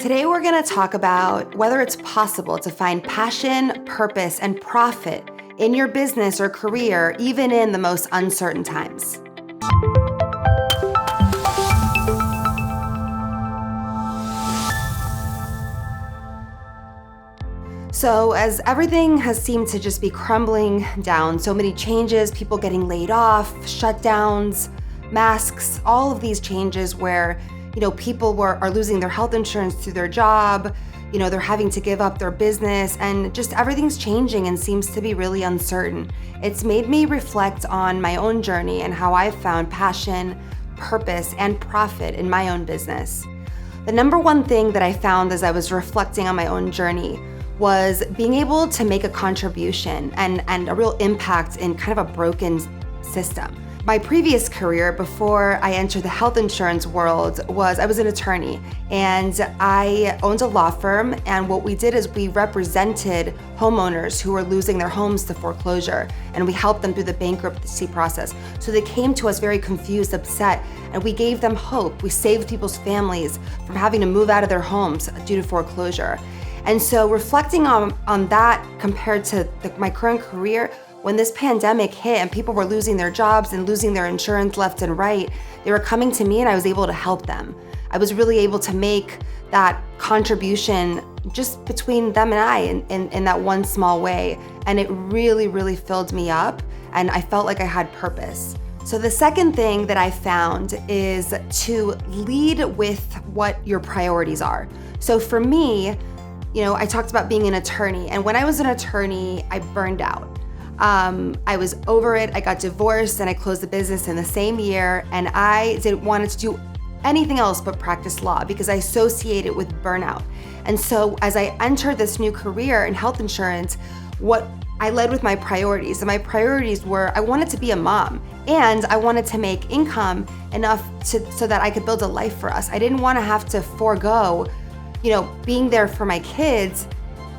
Today we're going to talk about whether it's possible to find passion, purpose, and profit in your business or career, even in the most uncertain times. So as everything has seemed to just be crumbling down, so many changes, people getting laid off, shutdowns, masks, all of these changes where people are losing their health insurance through their job, they're having to give up their business, and just everything's changing and seems to be really uncertain. It's made me reflect on my own journey and how I've found passion, purpose, and profit in my own business. The number one thing that I found as I was reflecting on my own journey was being able to make a contribution and a real impact in kind of a broken system. My previous career before I entered the health insurance world I was an attorney, and I owned a law firm, and what we did is we represented homeowners who were losing their homes to foreclosure, and we helped them through the bankruptcy process. So they came to us very confused, upset, and we gave them hope. We saved people's families from having to move out of their homes due to foreclosure. And so reflecting on that compared to my current career, when this pandemic hit and people were losing their jobs and losing their insurance left and right, they were coming to me and I was able to help them. I was really able to make that contribution just between them and I in that one small way. And it really, really filled me up, and I felt like I had purpose. So the second thing that I found is to lead with what your priorities are. So for me, I talked about being an attorney, and when I was an attorney, I burned out. I was over it. I got divorced and I closed the business in the same year, and I didn't want to do anything else but practice law because I associate it with burnout. And so as I entered this new career in health insurance, what I led with my priorities, and my priorities were I wanted to be a mom and I wanted to make income enough so that I could build a life for us. I didn't want to have to forego, being there for my kids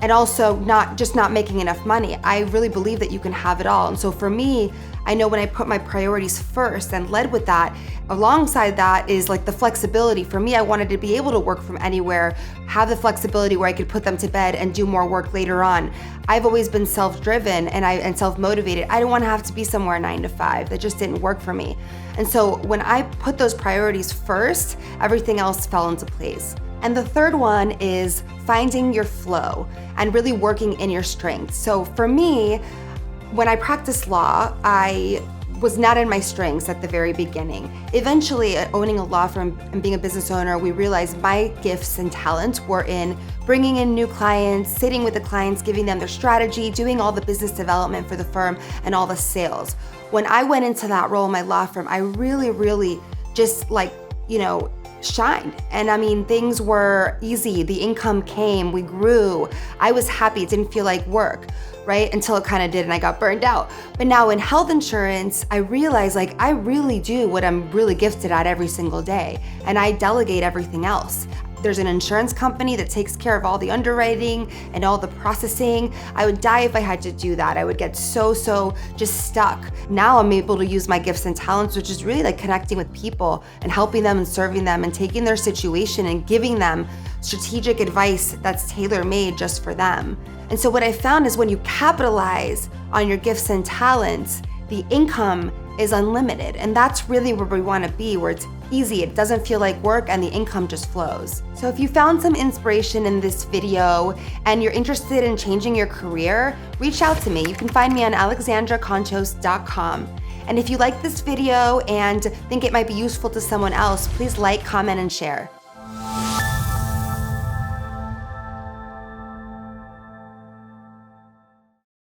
and also not making enough money. I really believe that you can have it all. And so for me, I know when I put my priorities first and led with that, alongside that is like the flexibility. For me, I wanted to be able to work from anywhere, have the flexibility where I could put them to bed and do more work later on. I've always been self-driven and self-motivated. I didn't want to have to be somewhere 9 to 5. That just didn't work for me. And so when I put those priorities first, everything else fell into place. And the third one is finding your flow and really working in your strengths. So for me, when I practiced law, I was not in my strengths at the very beginning. Eventually, owning a law firm and being a business owner, we realized my gifts and talents were in bringing in new clients, sitting with the clients, giving them their strategy, doing all the business development for the firm and all the sales. When I went into that role in my law firm, I really, really just shined. And things were easy. The income came, we grew. I was happy. It didn't feel like work, right? Until it kind of did and I got burned out. But now in health insurance, I realized I really do what I'm really gifted at every single day, and I delegate everything else. There's an insurance company that takes care of all the underwriting and all the processing. I would die if I had to do that. I would get so just stuck. Now I'm able to use my gifts and talents, which is really like connecting with people and helping them and serving them and taking their situation and giving them strategic advice that's tailor-made just for them. And so what I found is when you capitalize on your gifts and talents, the income is unlimited. And that's really where we want to be, where it's easy, it doesn't feel like work, and the income just flows. So if you found some inspiration in this video and you're interested in changing your career, reach out to me. You can find me on alexandraconchos.com. And if you like this video and think it might be useful to someone else, please like, comment, and share.